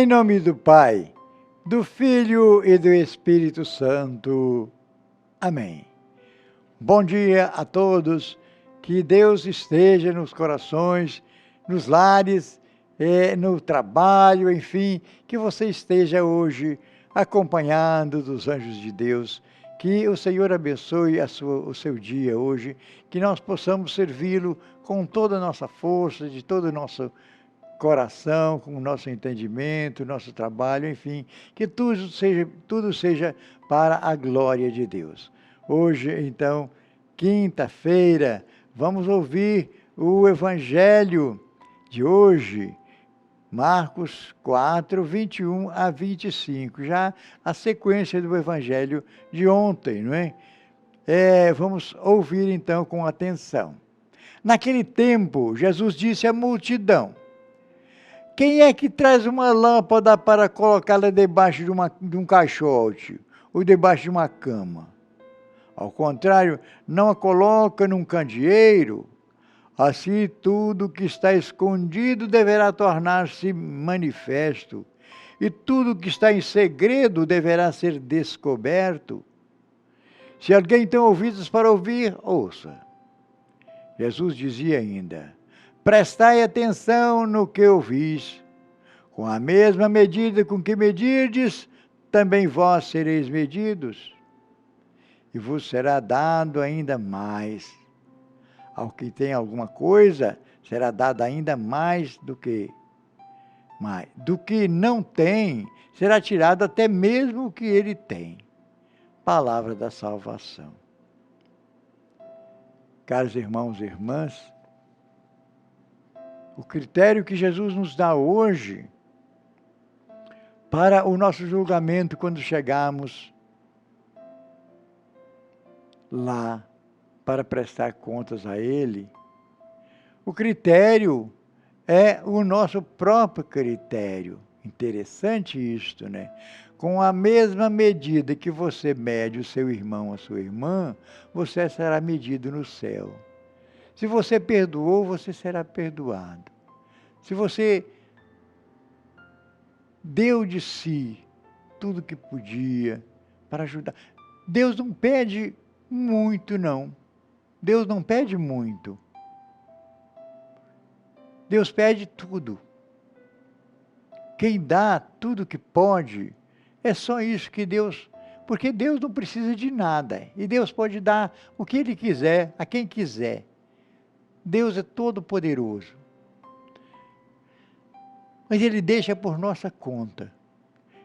nome do Pai, do Filho e do Espírito Santo. Amém. Bom dia a todos, que Deus esteja nos corações, nos lares, no trabalho, enfim, que você esteja hoje acompanhado dos anjos de Deus, que o Senhor abençoe o seu dia hoje, que nós possamos servi-lo com toda a nossa força, de todo o nosso coração, com o nosso entendimento, nosso trabalho, enfim, que tudo seja para a glória de Deus. Hoje, então, quinta-feira, vamos ouvir o Evangelho de hoje, Marcos 4, 21 a 25, já a sequência do Evangelho de ontem, não é? Vamos ouvir então com atenção. Naquele tempo, Jesus disse à multidão: quem é que traz uma lâmpada para colocá-la debaixo de um caixote ou debaixo de uma cama? Ao contrário, não a coloca num candeeiro. Assim, tudo que está escondido deverá tornar-se manifesto, e tudo que está em segredo deverá ser descoberto. Se alguém tem ouvidos para ouvir, ouça. Jesus dizia ainda: prestai atenção no que ouvis. Com a mesma medida com que medirdes, também vós sereis medidos, e vos será dado ainda mais. Ao que tem alguma coisa, será dado ainda mais. Do que não tem, será tirado até mesmo o que ele tem. Palavra da salvação. Caros irmãos e irmãs, o critério que Jesus nos dá hoje para o nosso julgamento quando chegarmos lá para prestar contas a Ele, o critério é o nosso próprio critério. Interessante isto, né? Com a mesma medida que você mede o seu irmão, a sua irmã, você será medido no céu. Se você perdoou, você será perdoado. Se você deu de si tudo que podia para ajudar, Deus não pede muito, não. Deus não pede muito. Deus pede tudo. Quem dá tudo que pode, é só isso que Deus... Porque Deus não precisa de nada. E Deus pode dar o que Ele quiser, a quem quiser. Deus é todo poderoso. Mas Ele deixa por nossa conta.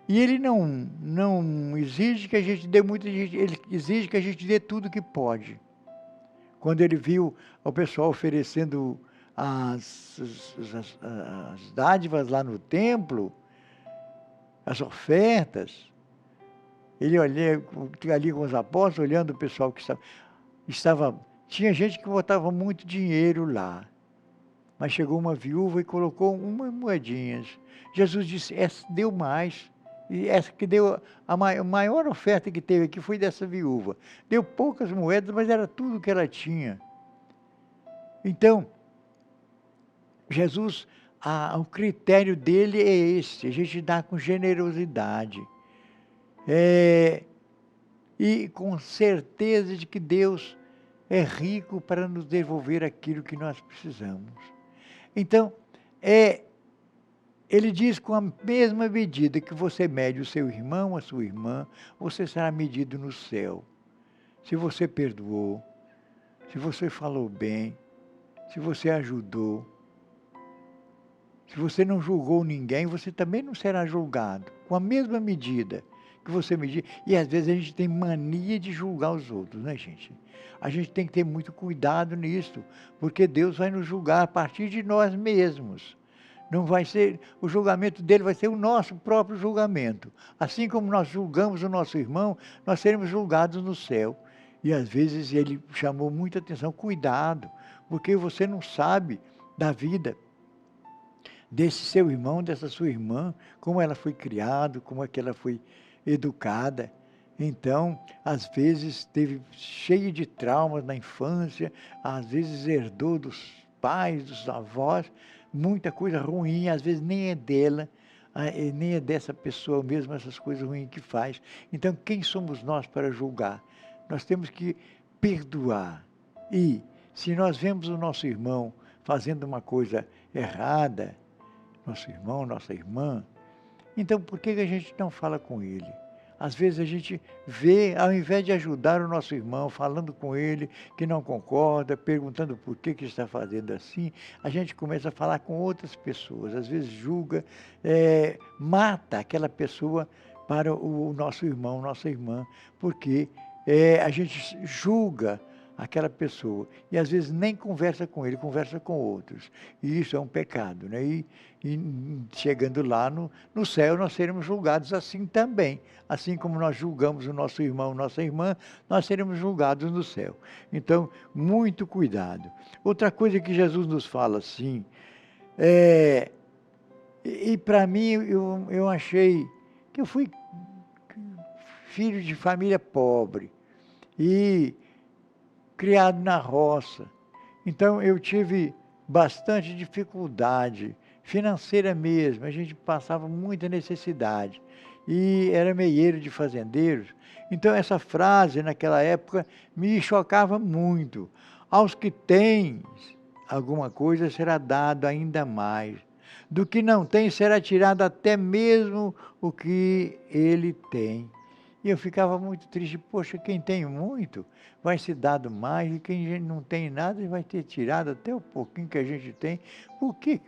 E Ele não exige que a gente dê muito, Ele exige que a gente dê tudo que pode. Quando Ele viu o pessoal oferecendo as dádivas lá no templo, as ofertas, Ele olhou ali com os apóstolos, olhando o pessoal que estava... Tinha gente que botava muito dinheiro lá. Mas chegou uma viúva e colocou umas moedinhas. Jesus disse, essa deu mais. E essa que deu a maior oferta que teve aqui foi dessa viúva. Deu poucas moedas, mas era tudo que ela tinha. Então, Jesus, o critério dele é esse, a gente dá com generosidade. E com certeza de que Deus é rico para nos devolver aquilo que nós precisamos. Então, ele diz, com a mesma medida que você mede o seu irmão, a sua irmã, você será medido no céu. Se você perdoou, se você falou bem, se você ajudou, se você não julgou ninguém, você também não será julgado. Com a mesma medida que você medir. E às vezes a gente tem mania de julgar os outros, né, gente? A gente tem que ter muito cuidado nisso, porque Deus vai nos julgar a partir de nós mesmos. Não vai ser, o julgamento dele vai ser o nosso próprio julgamento. Assim como nós julgamos o nosso irmão, nós seremos julgados no céu. E às vezes ele chamou muita atenção, cuidado, porque você não sabe da vida desse seu irmão, dessa sua irmã, como ela foi criada, como é que ela foi educada. Então, às vezes esteve cheio de traumas na infância, às vezes herdou dos pais, dos avós, muita coisa ruim, às vezes nem é dela, e nem é dessa pessoa mesmo essas coisas ruins que faz. Então, quem somos nós para julgar? Nós temos que perdoar. E, se nós vemos o nosso irmão fazendo uma coisa errada, nosso irmão, nossa irmã, então por que a gente não fala com ele? Às vezes a gente vê, ao invés de ajudar o nosso irmão, falando com ele que não concorda, perguntando por que está fazendo assim, a gente começa a falar com outras pessoas, às vezes julga, mata aquela pessoa para o nosso irmão, nossa irmã, porque a gente julga aquela pessoa e às vezes nem conversa com ele, conversa com outros. E isso é um pecado, né? E chegando lá no céu, nós seremos julgados assim também. Assim como nós julgamos o nosso irmão, nossa irmã, nós seremos julgados no céu. Então, muito cuidado. Outra coisa que Jesus nos fala assim, e para mim, eu achei que eu fui filho de família pobre e criado na roça. Então eu tive bastante dificuldade financeira mesmo, a gente passava muita necessidade e era meieiro de fazendeiros. Então essa frase naquela época me chocava muito. Aos que têm alguma coisa será dado ainda mais. Do que não tem será tirado até mesmo o que ele tem. E eu ficava muito triste, poxa, quem tem muito vai ser dado mais, e quem não tem nada vai ter tirado até o pouquinho que a gente tem. Por que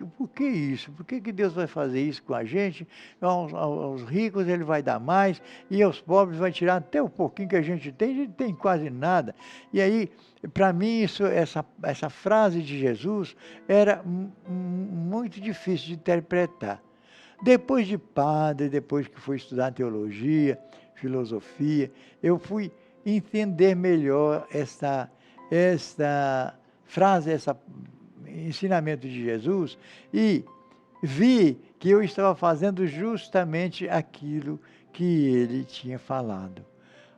isso? Por que Deus vai fazer isso com a gente? Aos ricos ele vai dar mais, e aos pobres vai tirar até o pouquinho que a gente tem quase nada. E aí, para mim, essa frase de Jesus era muito difícil de interpretar. Depois de padre, depois que fui estudar teologia, filosofia, eu fui entender melhor esta frase, esse ensinamento de Jesus e vi que eu estava fazendo justamente aquilo que ele tinha falado.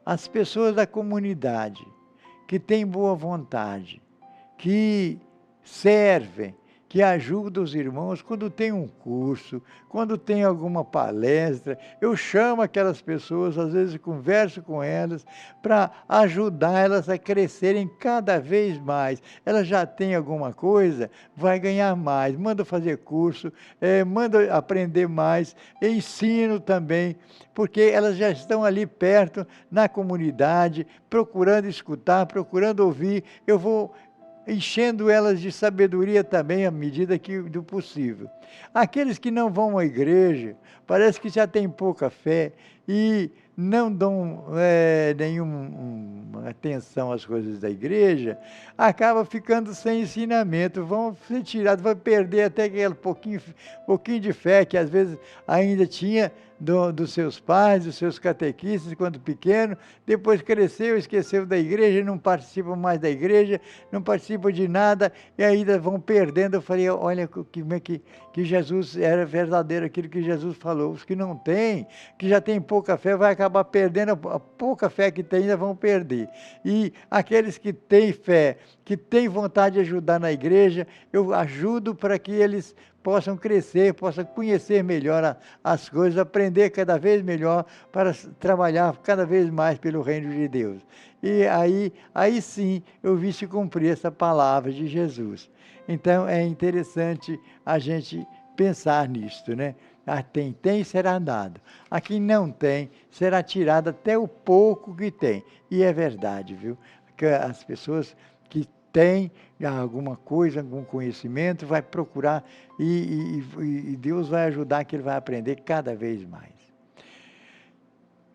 As pessoas da comunidade que têm boa vontade, que servem, que ajuda os irmãos quando tem um curso, quando tem alguma palestra. Eu chamo aquelas pessoas, às vezes converso com elas, para ajudar elas a crescerem cada vez mais. Elas já têm alguma coisa, vai ganhar mais. Manda fazer curso, manda aprender mais, ensino também, porque elas já estão ali perto, na comunidade, procurando escutar, procurando ouvir. Eu vou enchendo elas de sabedoria também, à medida do possível. Aqueles que não vão à igreja, parece que já têm pouca fé e não dão nenhuma atenção às coisas da igreja, acaba ficando sem ensinamento, vão ser tirados, vão perder até aquele pouquinho de fé que às vezes ainda tinha dos seus pais, dos seus catequistas, quando pequeno, depois cresceu, esqueceu da igreja, não participa mais da igreja, não participa de nada, e ainda vão perdendo. Eu falei, olha como é que Jesus era verdadeiro, aquilo que Jesus falou. Os que não têm, que já têm pouca fé, vai acabar perdendo, a pouca fé que tem ainda vão perder. E aqueles que têm fé, que têm vontade de ajudar na igreja, eu ajudo para que eles possam crescer, possam conhecer melhor as coisas, aprender cada vez melhor para trabalhar cada vez mais pelo reino de Deus. E aí sim eu vi se cumprir essa palavra de Jesus. Então é interessante a gente pensar nisto, né? A quem tem será dado, a quem não tem será tirado até o pouco que tem. E é verdade, viu? Que as pessoas que tem alguma coisa, algum conhecimento, vai procurar e Deus vai ajudar que ele vai aprender cada vez mais.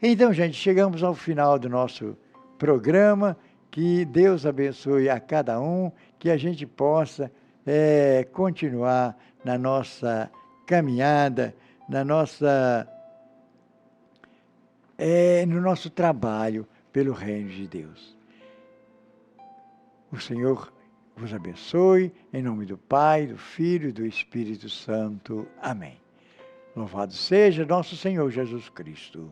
Então, gente, chegamos ao final do nosso programa. Que Deus abençoe a cada um, que a gente possa continuar na nossa caminhada, no nosso trabalho pelo reino de Deus. O Senhor vos abençoe, em nome do Pai, do Filho e do Espírito Santo. Amém. Louvado seja nosso Senhor Jesus Cristo.